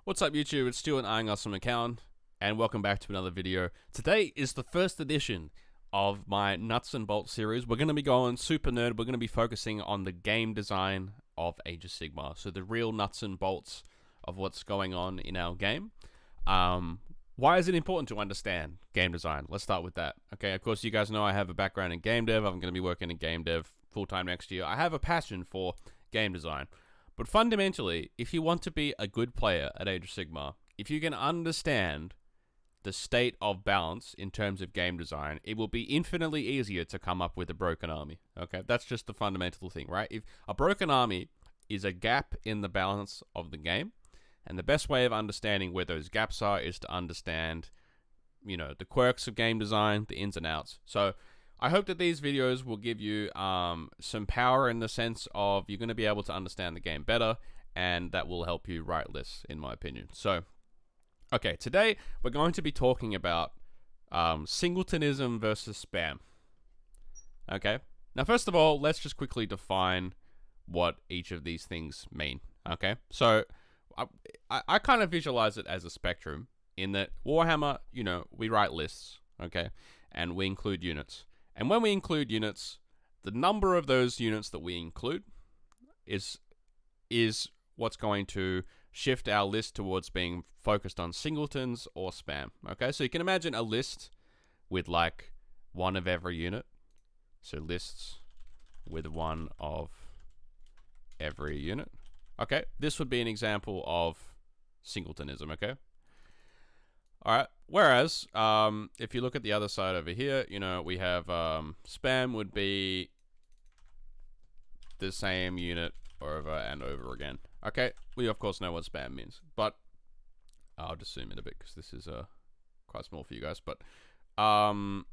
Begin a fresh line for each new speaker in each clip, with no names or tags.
What's up YouTube, it's Stuart eyeing Awesome Account, and welcome back to another video. Today is the first edition of my Nuts and Bolts series. We're going to be going super nerd, we're going to be focusing on the game design of Age of Sigmar. So the real nuts and bolts of what's going on in our game. Why is it important to understand game design? Let's start with that. Okay, of course you guys know I have a background in game dev. I'm going to be working in game dev full-time next year. I have a passion for game design. But fundamentally, if you want to be a good player at Age of Sigmar, if you can understand the state of balance in terms of game design, it will be infinitely easier to come up with a broken army. Okay, that's just the fundamental thing, right? If a broken army is a gap in the balance of the game, and the best way of understanding where those gaps are is to understand, the quirks of game design, the ins and outs. So I hope that these videos will give you some power in the sense of you're going to be able to understand the game better, and that will help you write lists, in my opinion. So, okay, today we're going to be talking about Singletonism versus spam. Okay, now first of all, let's just quickly define what each of these things mean. Okay, so I kind of visualize it as a spectrum in that Warhammer, we write lists, okay, and we include units. And when we include units, the number of those units that we include is what's going to shift our list towards being focused on singletons or spam. Okay, so you can imagine a list with like one of every unit. So lists with one of every unit. Okay, this would be an example of singletonism, okay? Alright, whereas, if you look at the other side over here, we have spam would be the same unit over and over again. Okay, we of course know what spam means, but I'll just zoom in a bit because this is quite small for you guys, but that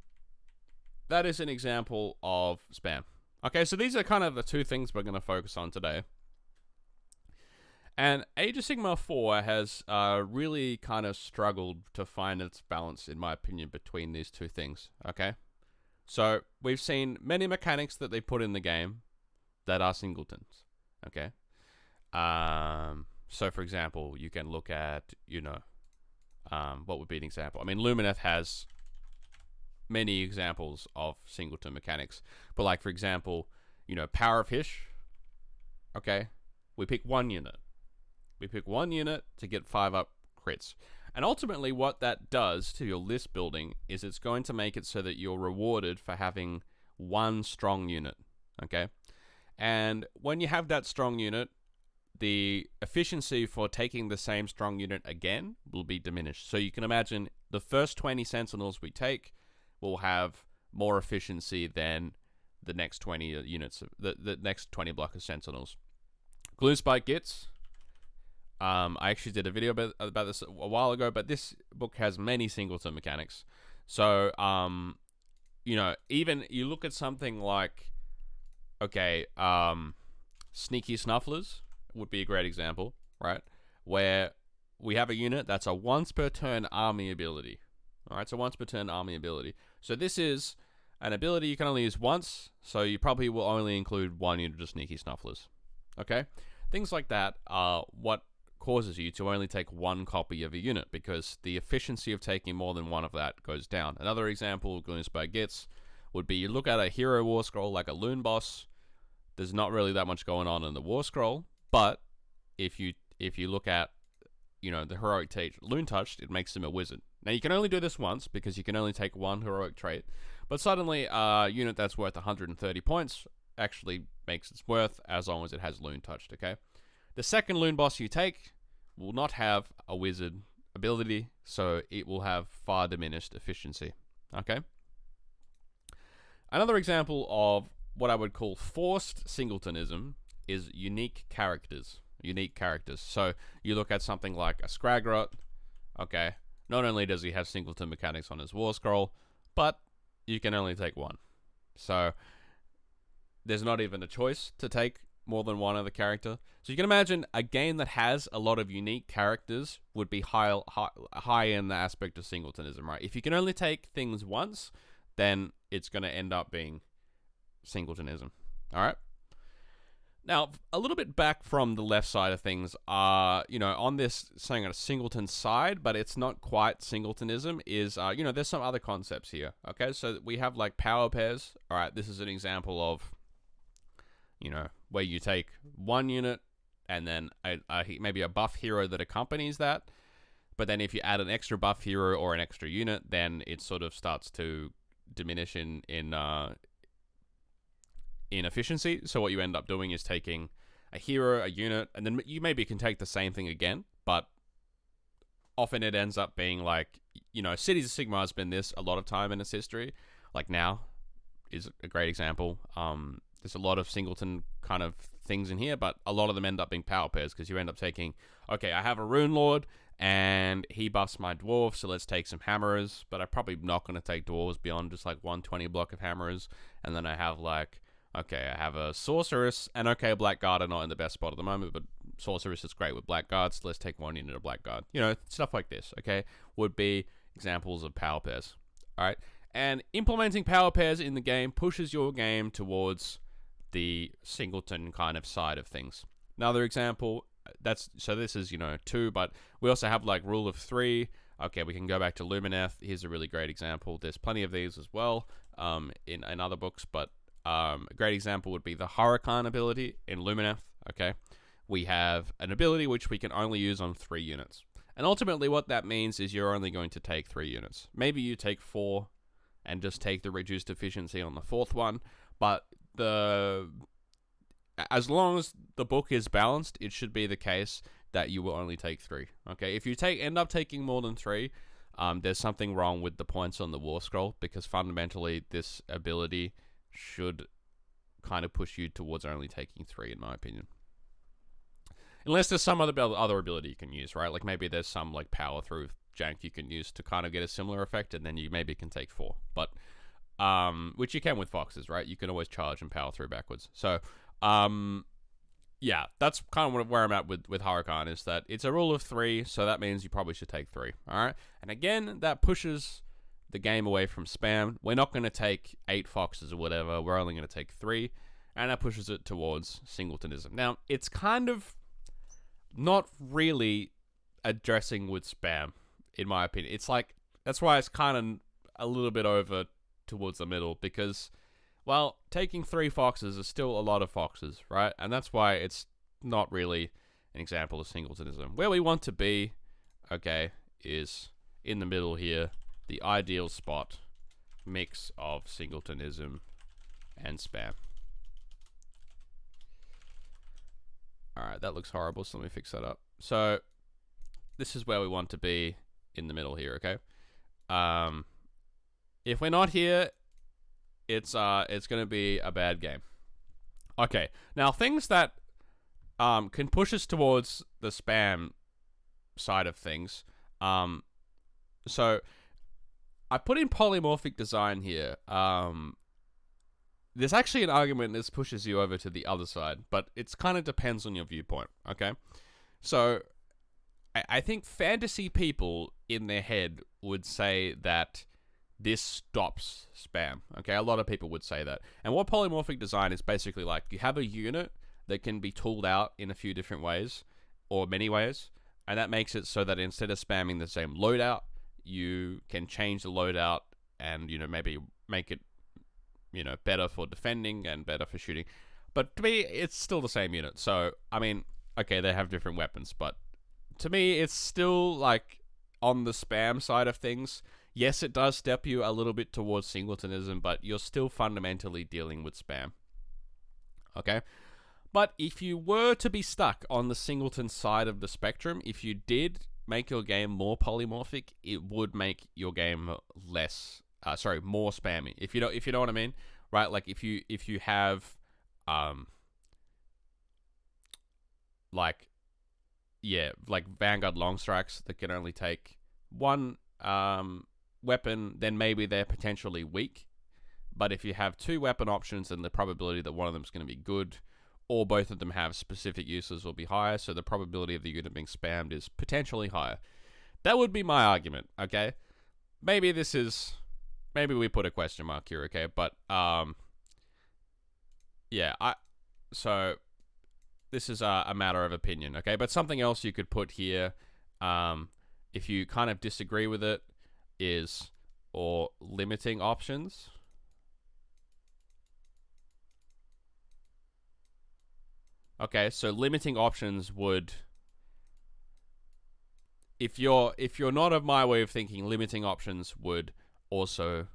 is an example of spam. Okay, so these are kind of the two things we're going to focus on today. And Age of Sigmar 4 has really kind of struggled to find its balance, in my opinion, between these two things, okay? So, we've seen many mechanics that they put in the game that are singletons, okay? So, for example, you can look at, what would be an example? I mean, Lumineth has many examples of singleton mechanics. But, like, for example, Power of Hish, okay? We pick one unit. We pick one unit to get 5 up crits. And ultimately what that does to your list building is it's going to make it so that you're rewarded for having one strong unit. Okay? And when you have that strong unit, the efficiency for taking the same strong unit again will be diminished. So you can imagine the first 20 Sentinels we take will have more efficiency than the next 20 units, the next 20 block of Sentinels. Glue Spike gets... I actually did a video about this a while ago, but this book has many singleton mechanics. So, even you look at something like, Sneaky Snufflers would be a great example, right? Where we have a unit that's a once per turn army ability. Alright, so once per turn army ability. So this is an ability you can only use once, so you probably will only include one unit of Sneaky Snufflers. Okay? Things like that are what causes you to only take one copy of a unit because the efficiency of taking more than one of that goes down. Another example Gloomspite gets would be you look at a hero war scroll like a loon boss. There's not really that much going on in the war scroll, but if you look at the heroic loon touched, it makes him a wizard. Now you can only do this once because you can only take one heroic trait, but suddenly a unit that's worth 130 points actually makes its worth as long as it has loon touched. Okay. The second loon boss you take will not have a wizard ability, so it will have far diminished efficiency. Okay? Another example of what I would call forced singletonism is unique characters. So you look at something like a Scragrot. Okay, not only does he have singleton mechanics on his war scroll, but you can only take one. So there's not even a choice to take more than one other character. So you can imagine a game that has a lot of unique characters would be high in the aspect of singletonism, right? If you can only take things once, then it's going to end up being singletonism. All right? Now, a little bit back from the left side of things, on this saying on a singleton side, but it's not quite singletonism, is, there's some other concepts here, okay? So we have, like, power pairs. All right, this is an example of, where you take one unit and then maybe a buff hero that accompanies that. But then if you add an extra buff hero or an extra unit, then it sort of starts to diminish in efficiency. So what you end up doing is taking a hero, a unit, and then you maybe can take the same thing again, but often it ends up being like, Cities of Sigmar has been this a lot of time in its history. Like now is a great example. There's a lot of singleton kind of things in here, but a lot of them end up being power pairs because you end up taking, okay, I have a Rune Lord and he buffs my dwarf, so let's take some hammerers, but I'm probably not going to take dwarves beyond just like 120 block of hammerers. And then I have like, okay, I have a sorceress, and okay, Blackguard are not in the best spot at the moment, but sorceress is great with Blackguard, so let's take one unit of Blackguard. Stuff like this, okay, would be examples of power pairs. All right, and implementing power pairs in the game pushes your game towards the singleton kind of side of things. Another example, this is 2, but we also have like rule of 3. Okay, we can go back to Lumineth. Here's a really great example. There's plenty of these as well in other books, but a great example would be the Huracan ability in Lumineth. Okay, we have an ability which we can only use on 3 units, and ultimately what that means is you're only going to take 3 units. Maybe you take 4 and just take the reduced efficiency on the 4th one, but as long as the book is balanced, it should be the case that you will only take 3. Okay, if you end up taking more than 3, there's something wrong with the points on the War Scroll, because fundamentally this ability should kind of push you towards only taking 3, in my opinion. Unless there's some other ability you can use, right? Like maybe there's some like power through jank you can use to kind of get a similar effect, and then you maybe can take 4. But which you can with foxes, right? You can always charge and power through backwards. So yeah, that's kind of where I'm at with Huracan, is that it's a rule of 3, so that means you probably should take 3. All right, and again, that pushes the game away from spam. We're not going to take 8 foxes or whatever. We're only going to take 3, and that pushes it towards singletonism. Now, it's kind of not really addressing with spam, in my opinion. It's like, that's why it's kind of a little bit over towards the middle, because, well, taking 3 foxes is still a lot of foxes, right? And that's why it's not really an example of singletonism. Where we want to be, okay, is in the middle here, the ideal spot, mix of singletonism and spam. Alright, that looks horrible, so let me fix that up. So, this is where we want to be in the middle here, okay? If we're not here, it's going to be a bad game. Okay, now things that can push us towards the spam side of things. So I put in polymorphic design here. There's actually an argument this pushes you over to the other side, but it kind of depends on your viewpoint, okay? So I think fantasy people in their head would say that this stops spam, okay? A lot of people would say that. And what polymorphic design is basically like, you have a unit that can be tooled out in a few different ways, or many ways, and that makes it so that instead of spamming the same loadout, you can change the loadout and, maybe make it, better for defending and better for shooting. But to me, it's still the same unit. So, I mean, okay, they have different weapons, but to me, it's still, like, on the spam side of things. Yes, it does step you a little bit towards singletonism, but you're still fundamentally dealing with spam. Okay? But if you were to be stuck on the singleton side of the spectrum, if you did make your game more polymorphic, it would make your game more spammy. If you know what I mean, right? Like if you have like Vanguard long strikes that can only take 1 weapon, then maybe they're potentially weak. But if you have 2 weapon options, then the probability that one of them is going to be good, or both of them have specific uses, will be higher, so the probability of the unit being spammed is potentially higher. That would be my argument, okay? Maybe we put a question mark here, okay? But, so this is a matter of opinion, okay? But something else you could put here, if you kind of disagree with it, is or limiting options. Okay, so limiting options would, if you're not of my way of thinking, limiting options would also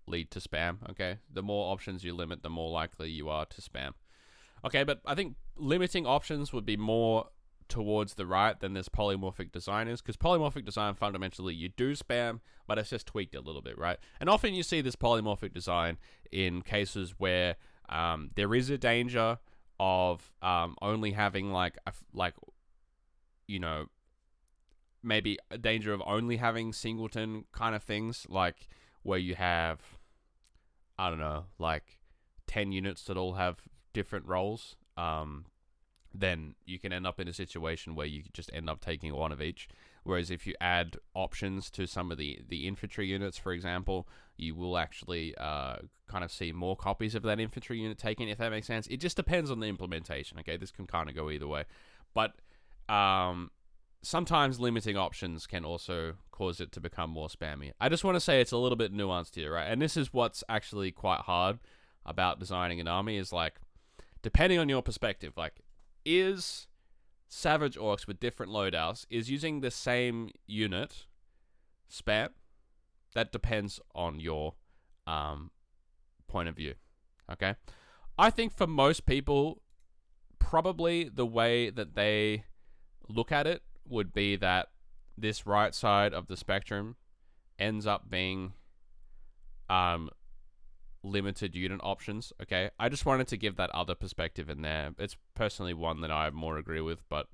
lead to spam. Okay, the more options you limit, the more likely you are to spam. Okay, but I think limiting options would be more towards the right than this polymorphic design is, because polymorphic design, fundamentally, you do spam, but it's just tweaked a little bit, right? And often you see this polymorphic design in cases where there is a danger of only having maybe a danger of only having singleton kind of things, like where you have, I don't know, like 10 units that all have different roles. Then you can end up in a situation where you just end up taking one of each. Whereas if you add options to some of the infantry units, for example, you will actually kind of see more copies of that infantry unit taken, if that makes sense. It just depends on the implementation, okay? This can kind of go either way. But sometimes limiting options can also cause it to become more spammy. I just want to say it's a little bit nuanced here, right? And this is what's actually quite hard about designing an army, is like, depending on your perspective, like, is Savage Orcs with different loadouts, is using the same unit spam? That depends on your point of view, okay? I think for most people, probably the way that they look at it would be that this right side of the spectrum ends up being limited unit options, okay? I just wanted to give that other perspective in there. It's personally one that I more agree with, but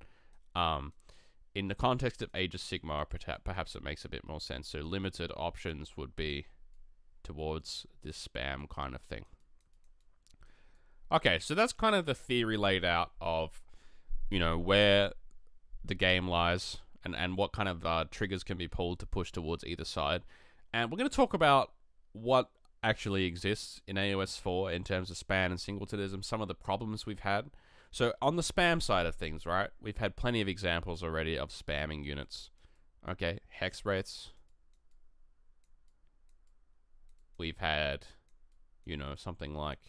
in the context of Age of Sigmar, perhaps it makes a bit more sense. So limited options would be towards this spam kind of thing. Okay, so that's kind of the theory laid out of, you know, where the game lies and what kind of triggers can be pulled to push towards either side. And we're going to talk about what actually exists in AOS 4 in terms of spam and singletonism, some of the problems we've had. So on the spam side of things, right, we've had plenty of examples already of spamming units. Okay, hex rates. We've had, you know, something like,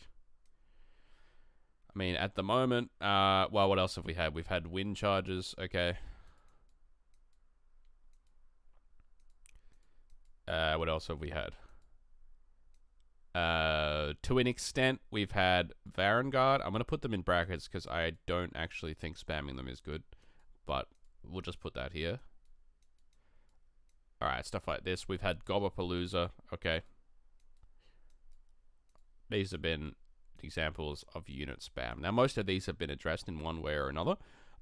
I mean, at the moment, well, what else have we had? We've had wind charges, okay. What else have we had? To an extent, we've had Varangard. I'm going to put them in brackets because I don't actually think spamming them is good, but we'll just put that here. Alright, stuff like this. We've had Gobapalooza, okay. These have been examples of unit spam. Now, most of these have been addressed in one way or another,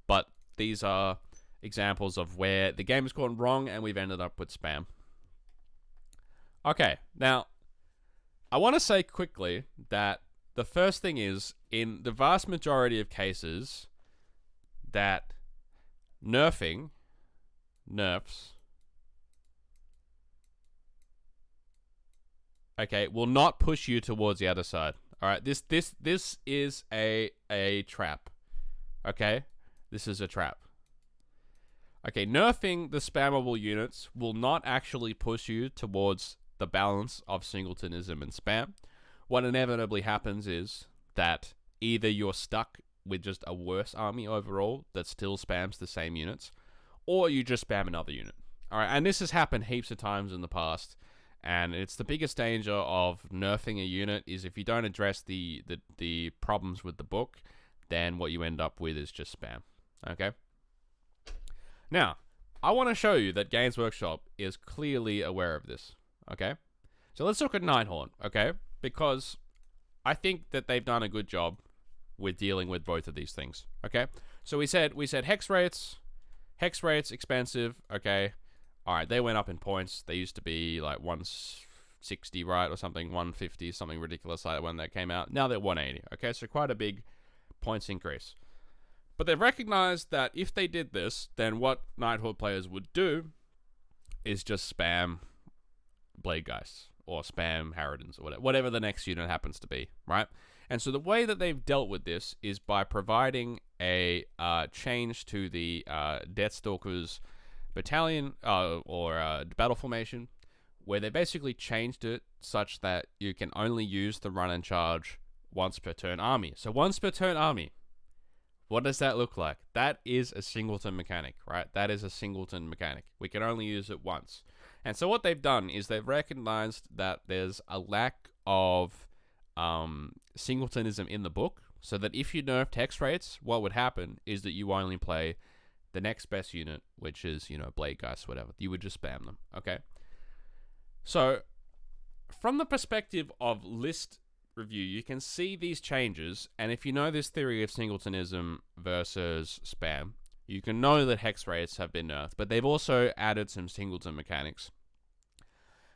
but these are examples of where the game has gone wrong and we've ended up with spam. Okay, now, I want to say quickly that the first thing is, in the vast majority of cases, that nerfing, nerfs, okay, will not push you towards the other side. All right, this is a trap. Okay, this is a trap. Okay, nerfing the spammable units will not actually push you towards the balance of singletonism and spam. What inevitably happens is that either you're stuck with just a worse army overall that still spams the same units, or you just spam another unit. All right, and this has happened heaps of times in the past. And it's the biggest danger of nerfing a unit is if you don't address the problems with the book, then what you end up with is just spam. Okay? Now, I want to show you that Games Workshop is clearly aware of this. Okay? So let's look at Nighthorn, okay? Because I think that they've done a good job with dealing with both of these things. Okay? So we said hex rates expensive, okay? Alright, they went up in points. They used to be like 160, right, or something, 150, something ridiculous like when that came out. Now they're 180, okay? So quite a big points increase. But they've recognized that if they did this, then what Nighthawk players would do is just spam Blade Geists or spam Harridans or whatever the next unit happens to be, right? And so the way that they've dealt with this is by providing a change to the Deathstalkers battalion or battle formation, where they basically changed it such that you can only use the run and charge once per turn army. So once per turn army, what does that look like? That is a singleton mechanic, right? That is a singleton mechanic. We can only use it once. And so what they've done is they've recognized that there's a lack of singletonism in the book, so that if you nerfed hex rates, what would happen is that you only play the next best unit, which is, Blade Geist, whatever. You would just spam them, okay? So, from the perspective of list review, you can see these changes, and if you know this theory of singletonism versus spam, you can know that hex rates have been nerfed, but they've also added some singleton mechanics.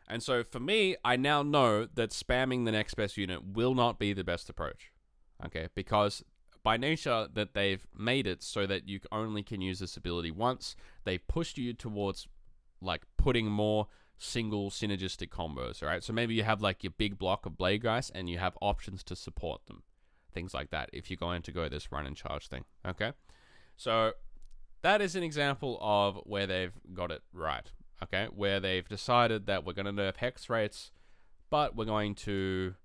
And so for me, I now know that spamming the next best unit will not be the best approach, okay? Because by nature that they've made it so that you only can use this ability once, they pushed you towards like putting more single synergistic combos, right? So maybe you have like your big block of Blade Geist and you have options to support them, things like that, if you're going to go this run and charge thing, okay? So that is an example of where they've got it right, okay? Where they've decided that we're going to nerf hex rates, but we're going to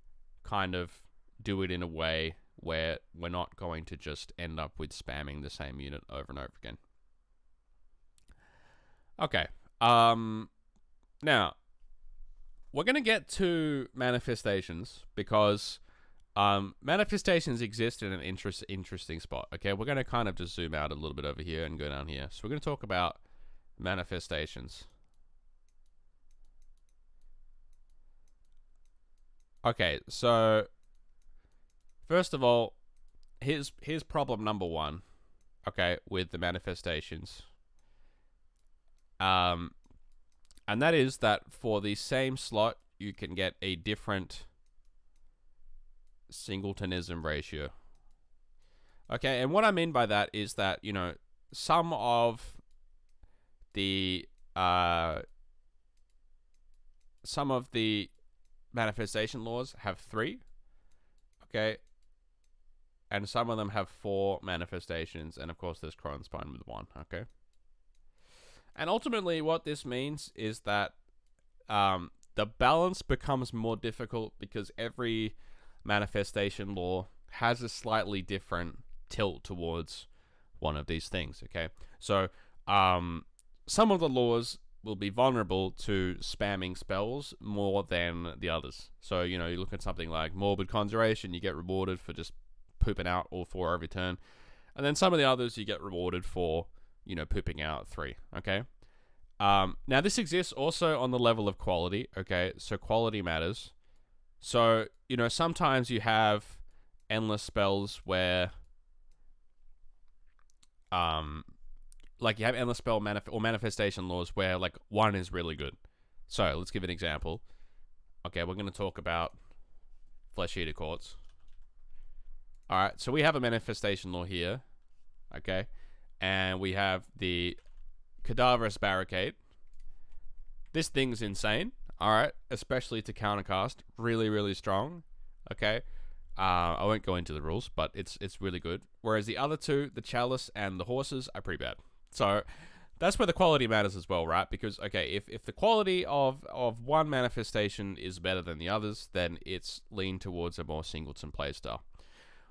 kind of do it in a way where we're not going to just end up with spamming the same unit over and over again. Okay, now, we're going to get to manifestations because manifestations exist in an interesting spot, okay? We're going to kind of just zoom out a little bit over here and go down here. So we're going to talk about manifestations. Okay, so first of all, here's problem number one, okay, with the manifestations. And that is that for the same slot, you can get a different singletonism ratio. Okay, and what I mean by that is that, some of the manifestation laws have 3, okay, and some of them have 4 manifestations, and of course there's Kronspine with 1, okay. And ultimately what this means is that the balance becomes more difficult because every manifestation law has a slightly different tilt towards one of these things, okay? So some of the laws will be vulnerable to spamming spells more than the others. So, you look at something like Morbid Conjuration, you get rewarded for just pooping out all 4 every turn. And then some of the others you get rewarded for pooping out 3, okay? Now, this exists also on the level of quality, okay? So quality matters. So, sometimes you have endless spells where, like you have endless spell or manifestation laws where, like, one is really good. So, let's give an example. Okay, we're going to talk about Flesh Eater Courts. Alright, so we have a manifestation law here, okay? And we have the Cadaverous Barricade. This thing's insane, alright, especially to countercast. Really, really strong, okay? I won't go into the rules, but it's really good. Whereas the other two, the Chalice and the Horses, are pretty bad. So that's where the quality matters as well, right? Because, okay, if the quality of one manifestation is better than the others, then it's leaned towards a more singleton playstyle.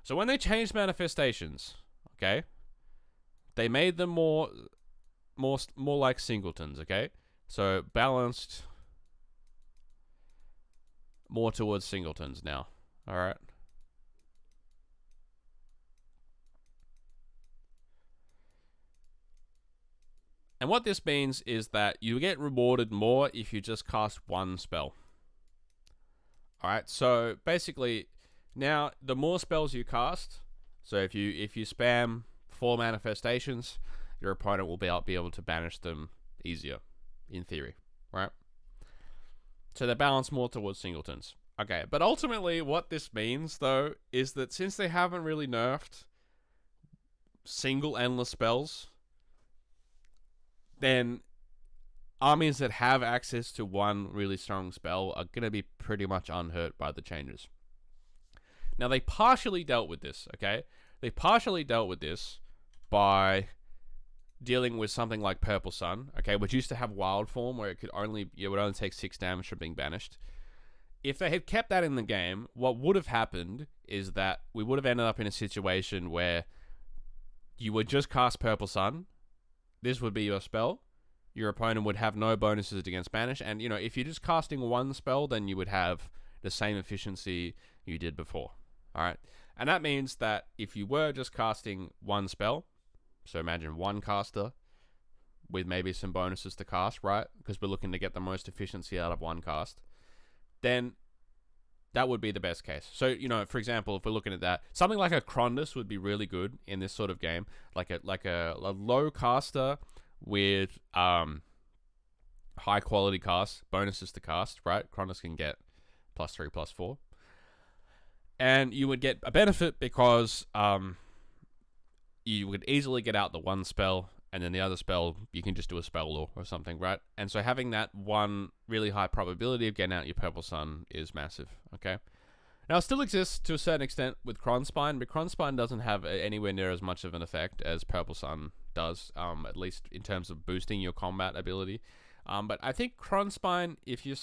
So when they changed manifestations, okay, they made them more like singletons, okay? So balanced more towards singletons now, all right? And what this means is that you get rewarded more if you just cast one spell. All right, so basically, now the more spells you cast, so if you spam 4 manifestations, your opponent will be able to banish them easier, in theory, right? So they're balanced more towards singletons. Okay, but ultimately what this means, though, is that since they haven't really nerfed single endless spells, then armies that have access to one really strong spell are going to be pretty much unhurt by the changes. Now, they partially dealt with this, okay? They partially dealt with this by dealing with something like Purple Sun, okay, which used to have wild form where it would only take 6 damage from being banished. If they had kept that in the game, what would have happened is that we would have ended up in a situation where you would just cast Purple Sun, this would be your spell, your opponent would have no bonuses against banish, and, you know, if you're just casting one spell, then you would have the same efficiency you did before, alright? And that means that if you were just casting one spell, so imagine one caster with maybe some bonuses to cast, right? Because we're looking to get the most efficiency out of one cast. Then that would be the best case. So, you know, for example, if we're looking at that, something like a Krondus would be really good in this sort of game. Like a low caster with high quality cast, bonuses to cast, right? Krondus can get +3, +4. And you would get a benefit because you would easily get out the one spell, and then the other spell, you can just do a spell or something, right? And so having that one really high probability of getting out your Purple Sun is massive, okay? Now, it still exists to a certain extent with Kronspine, but Kronspine doesn't have anywhere near as much of an effect as Purple Sun does, at least in terms of boosting your combat ability. But I think Kronspine, if you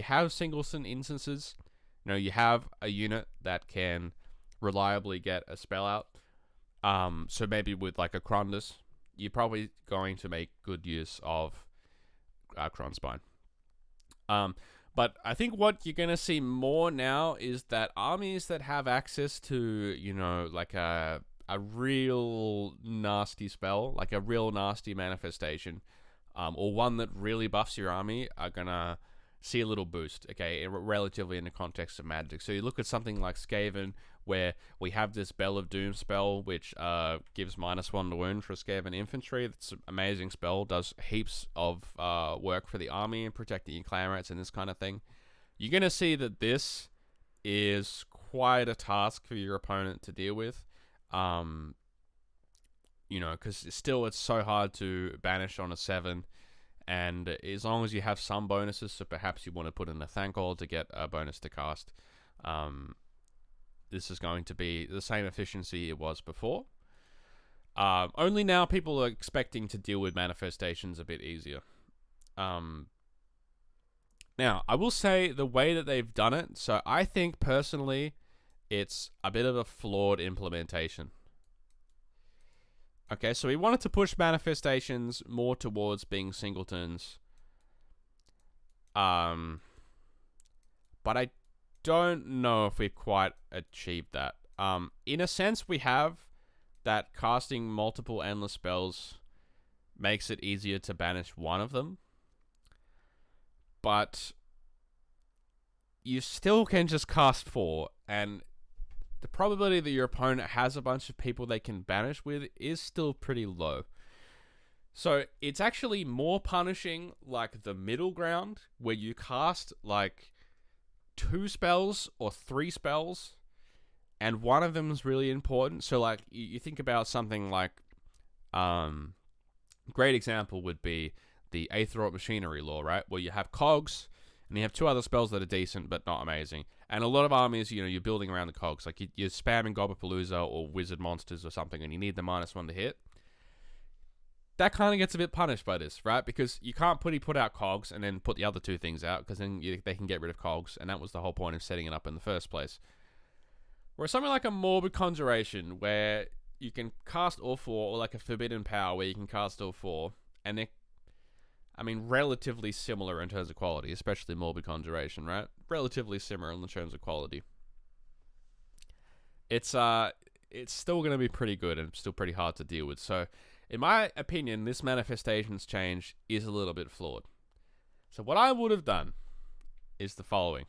have single-sin instances, you know, you have a unit that can reliably get a spell out. So maybe with like a Krondus, you're probably going to make good use of Kronspine. But I think what you're going to see more now is that armies that have access to, you know, like a real nasty spell, like a real nasty manifestation, or one that really buffs your army, are going to see a little boost, okay, relatively in the context of Magic. So you look at something like Skaven, where we have this Bell of Doom spell, which gives -1 to wound for Skaven infantry. That's an amazing spell, does heaps of work for the army and protecting your clan rats and this kind of thing. You're going to see that this is quite a task for your opponent to deal with. You know, because still it's so hard to banish on a 7. And as long as you have some bonuses, so perhaps you want to put in a Thanquol to get a bonus to cast, this is going to be the same efficiency it was before. Only now people are expecting to deal with manifestations a bit easier. Now, I will say the way that they've done it, so I think personally it's a bit of a flawed implementation. Okay, so we wanted to push manifestations more towards being singletons. But I don't know if we've quite achieved that. In a sense, we have that casting multiple endless spells makes it easier to banish one of them. But you still can just cast 4, and the probability that your opponent has a bunch of people they can banish with is still pretty low. So it's actually more punishing like the middle ground, where you cast like 2 spells or 3 spells, and one of them is really important. So like you think about something like, great example would be the Aetherort Machinery Law, right? Where you have cogs, and you have 2 other spells that are decent but not amazing. And a lot of armies, you know, you're building around the cogs. Like you're spamming Gobapalooza or Wizard Monsters or something, and you need the -1 to hit. That kind of gets a bit punished by this, right? Because you can't put out cogs and then put the other 2 things out, because then they can get rid of cogs, and that was the whole point of setting it up in the first place. Whereas something like a Morbid Conjuration, where you can cast all 4, or like a Forbidden Power, where you can cast all 4, and they're, I mean, relatively similar in terms of quality, especially Morbid Conjuration, right? Relatively similar in terms of quality. It's still going to be pretty good and still pretty hard to deal with. So, in my opinion, this manifestations change is a little bit flawed. So what I would have done is the following.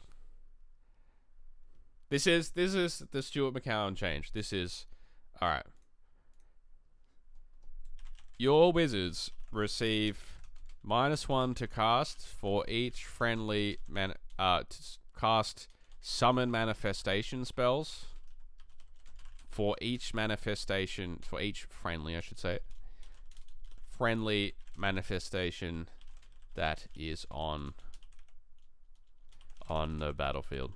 This is the Stuart McCowan change. This is, alright. Your wizards receive -1 to cast for each friendly cast summon manifestation spells for each friendly, I should say, friendly manifestation that is on the battlefield.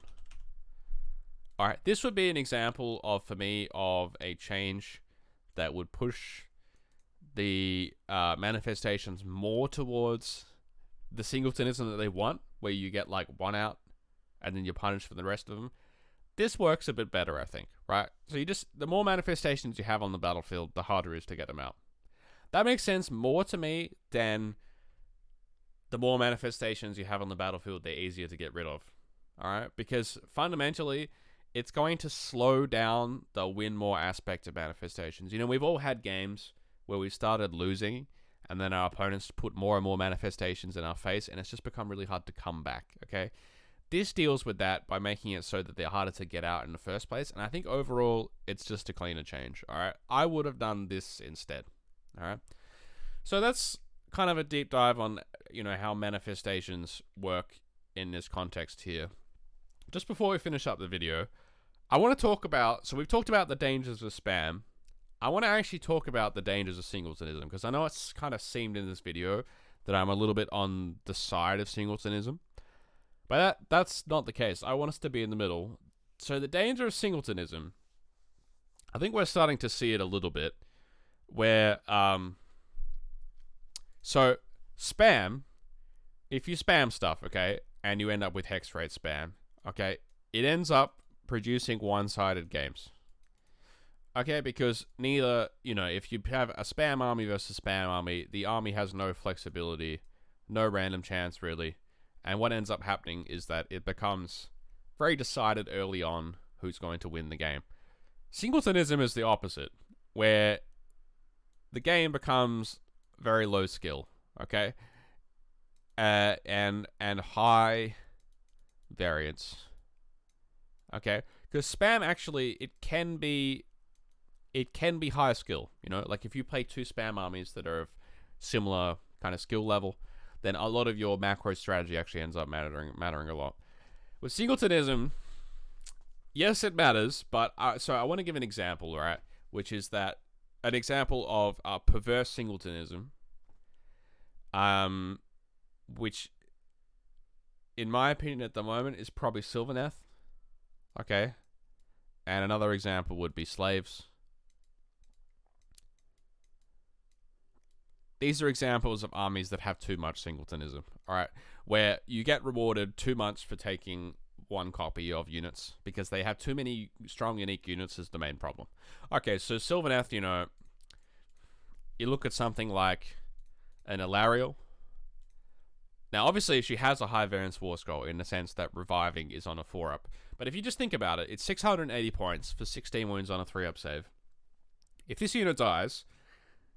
All right, this would be an example of, for me, of a change that would push the manifestations more towards the Singletonism that they want, where you get like one out and then you're punished for the rest of them. This works a bit better, I think, right? So the more manifestations you have on the battlefield, the harder it is to get them out. That makes sense more to me than the more manifestations you have on the battlefield, they're easier to get rid of. All right? Because fundamentally, it's going to slow down the win more aspect of manifestations. You know, we've all had games where we started losing and then our opponents put more and more manifestations in our face, and it's just become really hard to come back, okay? This deals with that by making it so that they're harder to get out in the first place, and I think overall, it's just a cleaner change, all right? I would have done this instead, all right? So that's kind of a deep dive on, you know, how manifestations work in this context here. Just before we finish up the video, I want to talk about, so we've talked about the dangers of spam. I want to actually talk about the dangers of Singletonism, because I know it's kind of seemed in this video that I'm a little bit on the side of Singletonism, but that's not the case. I want us to be in the middle. So the danger of Singletonism, I think we're starting to see it a little bit, where, so spam, if you spam stuff, okay, and you end up with hex rate spam, okay, it ends up producing one-sided games. Okay, because neither, you know, if you have a spam army versus spam army, the army has no flexibility, no random chance really, and what ends up happening is that it becomes very decided early on who's going to win the game. Singletonism is the opposite, where the game becomes very low skill, okay, and high variance, okay, because spam actually it can be high skill, you know, like if you play two spam armies that are of similar kind of skill level, then a lot of your macro strategy actually ends up mattering a lot. With Singletonism, yes, it matters, but so I want to give an example, right? Which is that an example of perverse Singletonism, which, in my opinion, at the moment, is probably Sylvaneth. Okay, and another example would be slaves. These are examples of armies that have too much Singletonism, all right, where you get rewarded too much for taking one copy of units because they have too many strong, unique units is the main problem. Okay, so Sylvaneth, you know, you look at something like an Alariel. Now, obviously, she has a high variance war scroll in the sense that reviving is on a 4-up. But if you just think about it, it's 680 points for 16 wounds on a 3-up save. If this unit dies,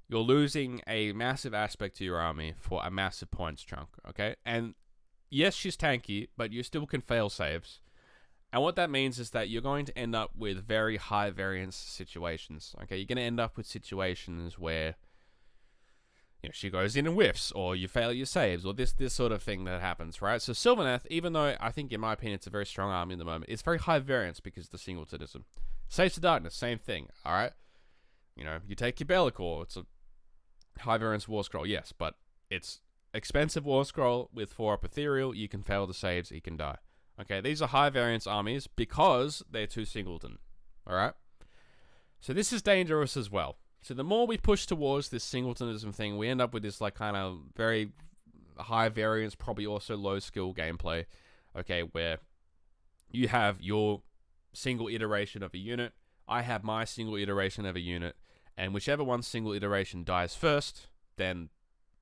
you're losing a massive aspect to your army for a massive points chunk, okay? And yes, she's tanky, but you still can fail saves. And what that means is that you're going to end up with very high variance situations, okay? You're going to end up with situations where, you know, she goes in and whiffs, or you fail your saves, or this sort of thing that happens, right? So Sylvaneth, even though I think, in my opinion, it's a very strong army in the moment, it's very high variance because of the Singletonism. Saves to Darkness, same thing, all right? You know, you take your Bellicor, it's a high variance war scroll, yes, but it's expensive war scroll with 4-up ethereal. You can fail the saves, you can die. Okay, these are high variance armies because they're too singleton. Alright? So this is dangerous as well. So the more we push towards this Singletonism thing, we end up with this like kind of very high variance, probably also low skill gameplay. Okay, where you have your single iteration of a unit, I have my single iteration of a unit, and whichever one's single iteration dies first, then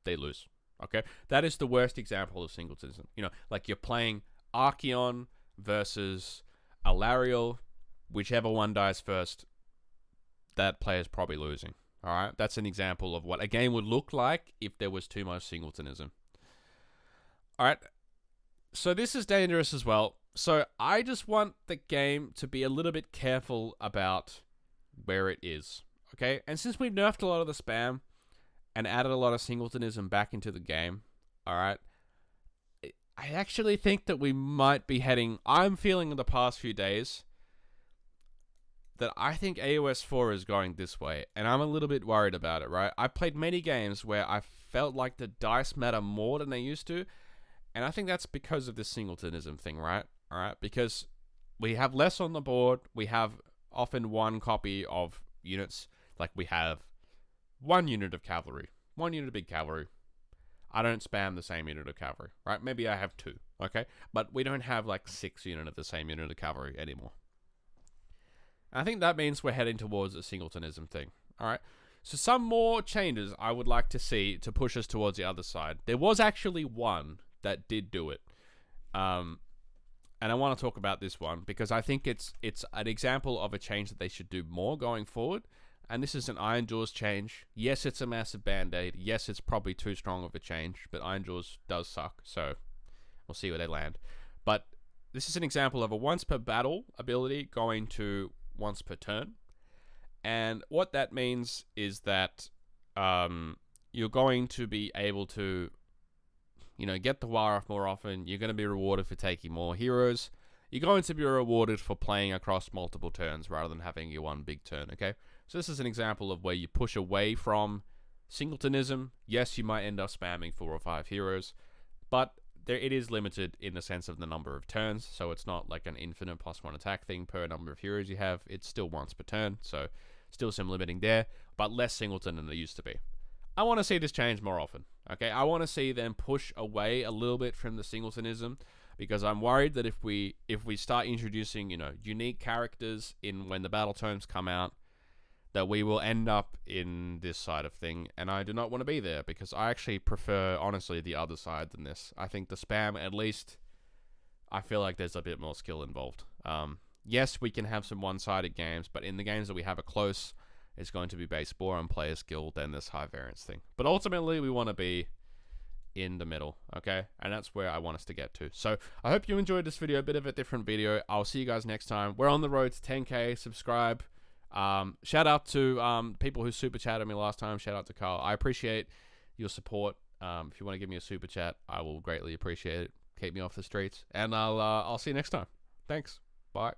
they lose. Okay? That is the worst example of Singletonism. You know, like you're playing Archeon versus Alariel. Whichever one dies first, that player's probably losing. Alright? That's an example of what a game would look like if there was too much Singletonism. Alright? So this is dangerous as well. So I just want the game to be a little bit careful about where it is. Okay, and since we've nerfed a lot of the spam and added a lot of Singletonism back into the game, alright, I actually think that we might be heading, I'm feeling in the past few days that I think AOS 4 is going this way, and I'm a little bit worried about it, right? I've played many games where I felt like the dice matter more than they used to, and I think that's because of this Singletonism thing, right? Alright, because we have less on the board. We have often one copy of units. Like we have one unit of cavalry, one unit of big cavalry. I don't spam the same unit of cavalry, right? Maybe I have 2, okay? But we don't have like 6 units of the same unit of cavalry anymore. I think that means we're heading towards a Singletonism thing, all right? So some more changes I would like to see to push us towards the other side. There was actually one that did do it. And I want to talk about this one because I think it's an example of a change that they should do more going forward. And this is an Iron Jaws change. Yes, it's a massive band-aid. Yes, it's probably too strong of a change, but Iron Jaws does suck, so we'll see where they land. But this is an example of a once per battle ability going to once per turn. And what that means is that you're going to be able to, get the wire off more often. You're going to be rewarded for taking more heroes. You're going to be rewarded for playing across multiple turns rather than having your one big turn, okay? So this is an example of where you push away from Singletonism. Yes, you might end up spamming 4 or 5 heroes, but it is limited in the sense of the number of turns, so it's not like an infinite +1 attack thing per number of heroes you have. It's still once per turn, so still some limiting there, but less singleton than it used to be. I want to see this change more often, okay? I want to see them push away a little bit from the Singletonism, because I'm worried that if we start introducing, unique characters in when the battle tomes come out, that we will end up in this side of thing, and I do not want to be there, because I actually prefer, honestly, the other side than this. I think the spam, at least, I feel like there's a bit more skill involved. Yes, we can have some one-sided games, but in the games that we have it close, it's going to be based more on player skill than this high variance thing. But ultimately, we want to be in the middle, okay? And that's where I want us to get to. So I hope you enjoyed this video, a bit of a different video. I'll see you guys next time. We're on the road to 10K. Subscribe. Shout out to people who super chatted me last time. Shout out to Carl. I appreciate your support. If you want to give me a super chat, I will greatly appreciate it. Keep me off the streets, and I'll see you next time. Thanks. Bye.